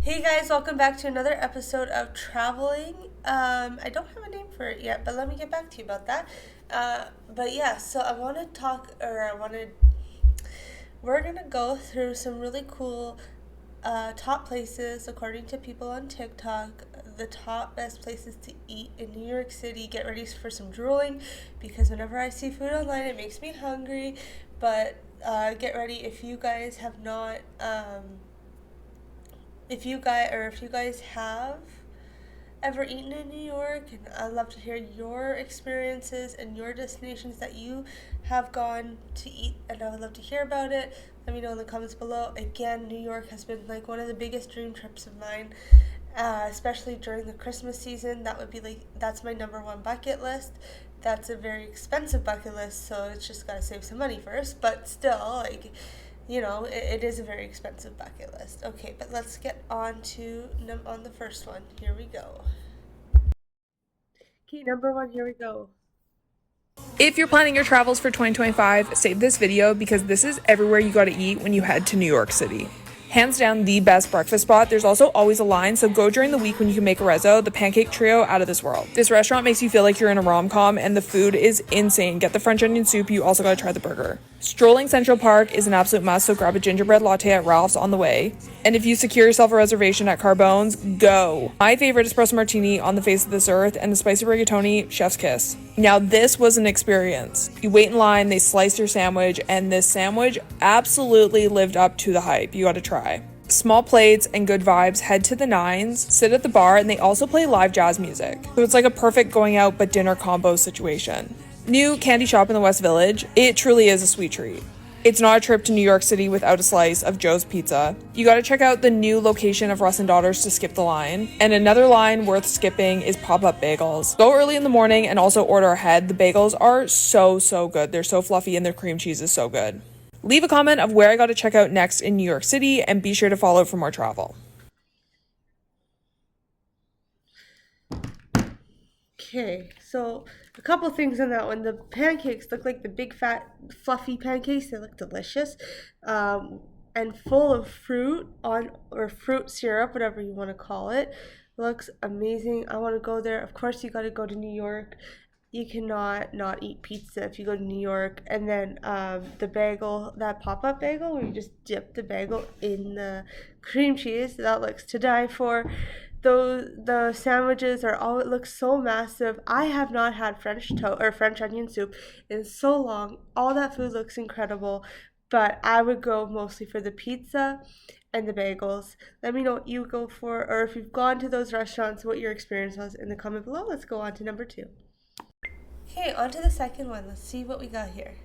Hey guys, welcome back to another episode of Traveling. I don't have a name for it yet, but let me get back to you about that. But yeah, so I want to talk, or I want to, we're gonna go through some really cool top places according to people on TikTok. The top best places to eat in New York City. Get ready for some drooling because whenever I see food online, it makes me hungry. But get ready if you guys have not. If you guys have ever eaten in New York, and I'd love to hear your experiences and your destinations that you have gone to eat, and I would love to hear about it. Let me know in the comments below. Again, New York has been like one of the biggest dream trips of mine, especially during the Christmas season. That's my number one bucket list. That's a very expensive bucket list, so it's just gotta save some money first. But still, it is a very expensive bucket list. Okay, but let's get on to on the first one. Here we go. Okay, number one. Here we go. If you're planning your travels for 2025, save this video because this is everywhere you gotta eat when you head to New York City. Hands down, the best breakfast spot. There's also always a line, so go during the week when you can make a rezzo, the pancake trio, out of this world. This restaurant makes you feel like you're in a rom-com, and the food is insane. Get the French onion soup, you also gotta try the burger. Strolling Central Park is an absolute must, so grab a gingerbread latte at Ralph's on the way. And if you secure yourself a reservation at Carbone's, go! My favorite espresso martini on the face of this earth, and the spicy rigatoni, chef's kiss. Now this was an experience. You wait in line, they slice your sandwich, and this sandwich absolutely lived up to the hype. You gotta try. Small plates and good vibes, head to the Nines, sit at the bar, and they also play live jazz music. So it's like a perfect going out but dinner combo situation. New candy shop in the West Village. It truly is a sweet treat. It's not a trip to New York City without a slice of Joe's Pizza. You gotta check out the new location of Russ and Daughters to skip the line. And another line worth skipping is Pop-Up Bagels. Go early in the morning and also order ahead. The bagels are so good. They're so fluffy and their cream cheese is so good. Leave a comment of where I gotta check out next in New York City and be sure to follow for more travel. Okay, so a couple things on that one. The pancakes look like the big fat fluffy pancakes. They look delicious, and full of fruit or fruit syrup, whatever you want to call it. Looks amazing. I want to go there. Of course, you got to go to New York. You cannot not eat pizza if you go to New York. And then the bagel, that pop-up bagel where you just dip the bagel in the cream cheese, that looks to die for. The sandwiches are all, it looks so massive. I have not had French onion soup in so long. All that food looks incredible, but I would go mostly for the pizza and the bagels. Let me know what you go for, or if you've gone to those restaurants, what your experience was in the comment below. Let's go on to number two. Okay, on to the second one. Let's see what we got here.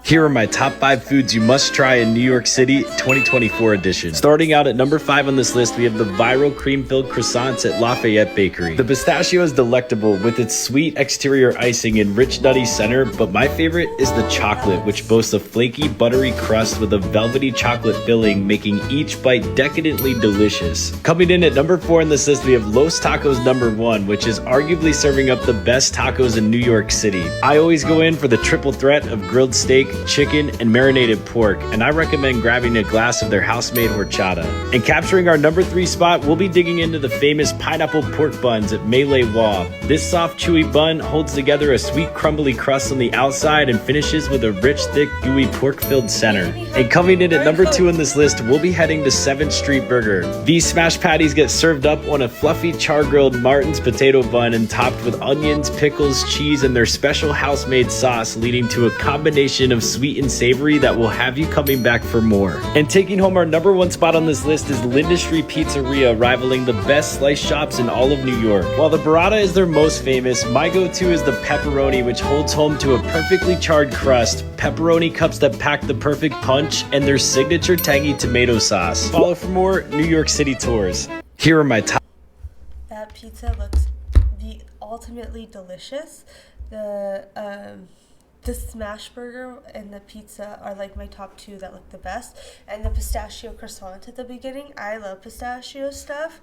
Here are my top 5 foods you must try in New York City 2024 edition. Starting out at number 5 on this list, we have the viral cream-filled croissants at Lafayette Bakery. The pistachio is delectable with its sweet exterior icing and rich nutty center, but my favorite is the chocolate, which boasts a flaky, buttery crust with a velvety chocolate filling, making each bite decadently delicious. Coming in at number 4 on this list, we have Los Tacos number 1, which is arguably serving up the best tacos in New York City. I always go in for the triple threat of grilled steak, chicken, and marinated pork, and I recommend grabbing a glass of their house-made horchata. And capturing our number 3 spot, we'll be digging into the famous pineapple pork buns at Melee Wah. This soft, chewy bun holds together a sweet, crumbly crust on the outside and finishes with a rich, thick, gooey pork-filled center. And coming in at number 2 on this list, we'll be heading to 7th Street Burger. These smash patties get served up on a fluffy, char-grilled Martin's potato bun and topped with onions, pickles, cheese, and their special house-made sauce, leading to a combination of sweet and savory that will have you coming back for more. And taking home our number 1 spot on this list is Linda Street Pizzeria, rivaling the best slice shops in all of New York. While the burrata is their most famous, my go-to is the pepperoni, which holds home to a perfectly charred crust, pepperoni cups that pack the perfect punch, and their signature tangy tomato sauce. Follow for more New York City tours. Here are my top. That pizza looks the ultimately delicious. The smash burger and the pizza are like my top 2 that look the best. And the pistachio croissant at the beginning. I love pistachio stuff.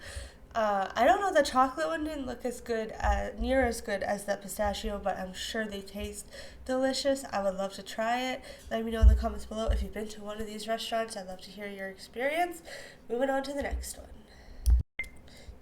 I don't know, the chocolate one didn't look near as good as the pistachio, but I'm sure they taste delicious. I would love to try it. Let me know in the comments below if you've been to one of these restaurants. I'd love to hear your experience. Moving on to the next one.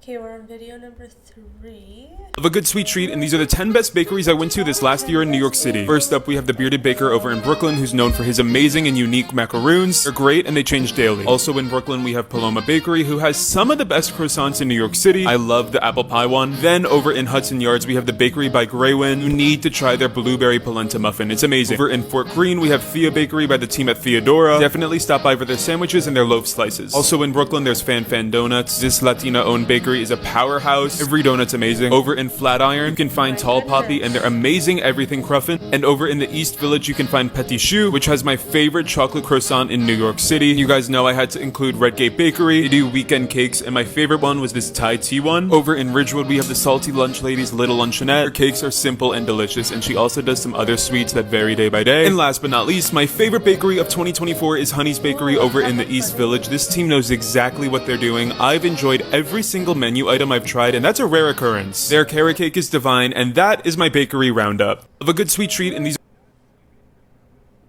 Okay, we're on video number 3. Of a good sweet treat, and these are the 10 best bakeries I went to this last year in New York City. First up, we have the Bearded Baker over in Brooklyn, who's known for his amazing and unique macaroons. They're great and they change daily. Also in Brooklyn, we have Paloma Bakery, who has some of the best croissants in New York City. I love the apple pie one. Then over in Hudson Yards, we have the Bakery by Graywin. You need to try their blueberry polenta muffin. It's amazing. Over in Fort Greene, we have Thea Bakery by the team at Theodora. Definitely stop by for their sandwiches and their loaf slices. Also in Brooklyn, there's Fan Fan Donuts. This Latina-owned bakery is a powerhouse. Every donut's amazing. Over in Flatiron, you can find Tall Poppy and their amazing everything cruffin. And over in the East Village, you can find Petit Choux, which has my favorite chocolate croissant in New York City. You guys know I had to include Redgate Bakery. They do weekend cakes, and my favorite one was this Thai tea one. Over in Ridgewood, we have the Salty Lunch Lady's Little Luncheonette. Her cakes are simple and delicious, and she also does some other sweets that vary day by day. And last but not least, my favorite bakery of 2024 is Honey's Bakery over in the East Village. This team knows exactly what they're doing. I've enjoyed every single menu item I've tried, and that's a rare occurrence. Their carrot cake is divine, and that is my bakery roundup of a good sweet treat. And these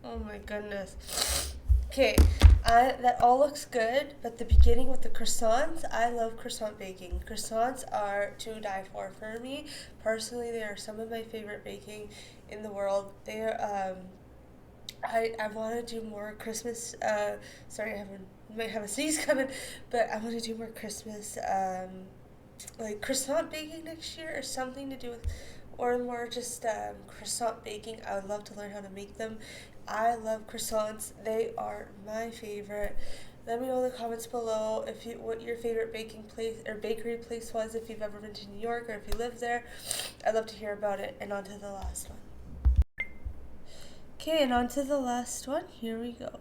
Oh my goodness. Okay, that all looks good, but the beginning with the croissants, I love croissant baking. Croissants are to die for me. Personally, they are some of my favorite baking in the world. They are, I want to do more Christmas, sorry, might have a sneeze coming, but I want to do more Christmas, like croissant baking next year, or something to do with, or more just croissant baking. I would love to learn how to make them. I love croissants. They are my favorite. Let me know in the comments below what your favorite baking place or bakery place was, if you've ever been to New York or if you live there. I'd love to hear about it. And on to the last one. Okay, and on to the last one. Here we go.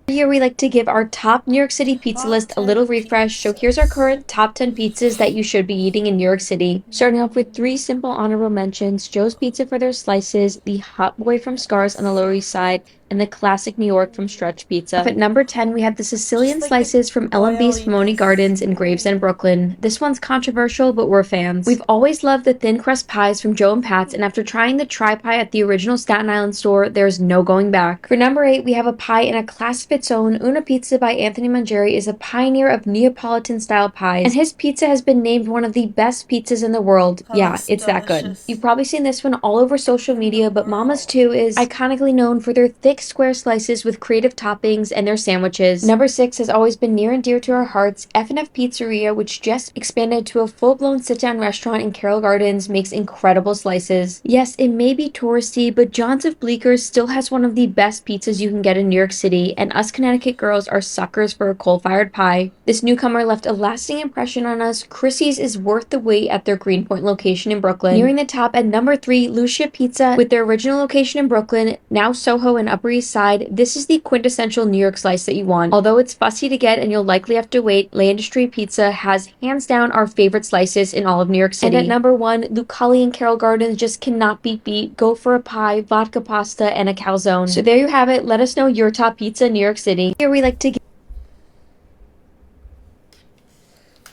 Here we like to give our top New York City pizza list a little refresh, so here's our current top 10 pizzas that you should be eating in New York City. Starting off with 3 simple honorable mentions: Joe's Pizza for their slices, the Hot Boy from Scars on the Lower East Side, and the classic New York from Stretch Pizza. At number 10, we have the Sicilian slices from L&B Simone Gardens in Gravesend, Brooklyn. This one's controversial, but we're fans. We've always loved the thin crust pies from Joe and Pat's, and after trying the tri-pie at the original Staten Island store, there's no going back. For number 8, we have a pie in a class of its own. Una Pizza by Anthony Mangieri is a pioneer of Neapolitan-style pies, and his pizza has been named one of the best pizzas in the world. Yeah, it's that good. You've probably seen this one all over social media, but Mama's too is iconically known for their thick square slices with creative toppings and their sandwiches. Number 6 has always been near and dear to our hearts. F&F Pizzeria, which just expanded to a full-blown sit-down restaurant in Carroll Gardens, makes incredible slices. Yes, it may be touristy, but John's of Bleecker still has one of the best pizzas you can get in New York City, and us Connecticut girls are suckers for a coal-fired pie. This newcomer left a lasting impression on us. Chrissy's is worth the wait at their Greenpoint location in Brooklyn. Nearing the top at number 3, Lucia Pizza, with their original location in Brooklyn, now Soho and Upper East Side. This is the quintessential New York slice that you want. Although it's fussy to get and you'll likely have to wait, Land Street Pizza has hands down our favorite slices in all of New York City. And at number 1, Lucali and Carroll Gardens just cannot be beat. Go for a pie, vodka pasta, and a calzone. So there you have it. Let us know your top pizza in New York City. Here we like to give.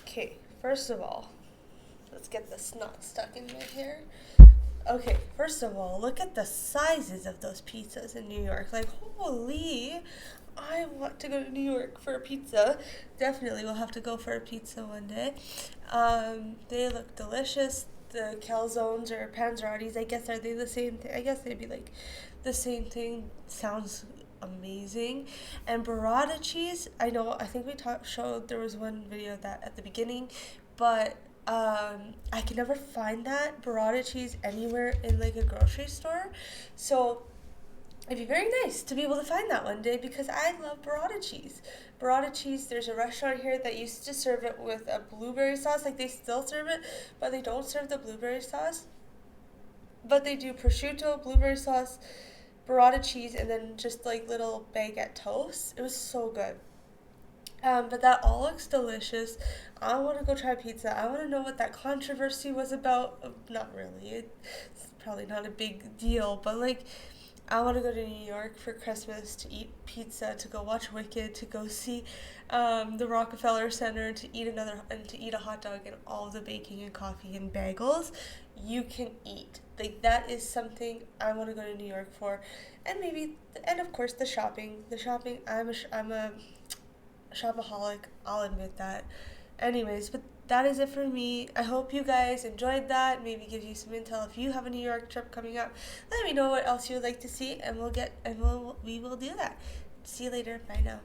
Okay, first of all, let's get the snot stuck in my hair. Okay, first of all, look at the sizes of those pizzas in New York. Like, holy, I want to go to New York for a pizza. Definitely will have to go for a pizza one day. They look delicious. The calzones or panzerottis, I guess, are they the same thing? I guess they'd be like the same thing. Sounds amazing. And burrata cheese, I think we showed, there was one video of that at the beginning, but I can never find that burrata cheese anywhere in like a grocery store, so it'd be very nice to be able to find that one day, because I love burrata cheese. Burrata cheese, there's a restaurant here that used to serve it with a blueberry sauce. Like, they still serve it, but they don't serve the blueberry sauce, but they do prosciutto, blueberry sauce, burrata cheese, and then just like little baguette toast. It was so good. But that all looks delicious. I want to go try pizza. I want to know what that controversy was about. Not really. It's probably not a big deal, but like, I want to go to New York for Christmas to eat pizza, to go watch Wicked, to go see the Rockefeller Center, to eat a hot dog, and all the baking and coffee and bagels you can eat. Like, that is something I want to go to New York for. And of course the shopping. I'm a shopaholic, I'll admit that. Anyways, but that is it for me. I hope you guys enjoyed that. Maybe gives you some intel if you have a New York trip coming up. Let me know what else you would like to see, and we will do that. See you later. Bye now.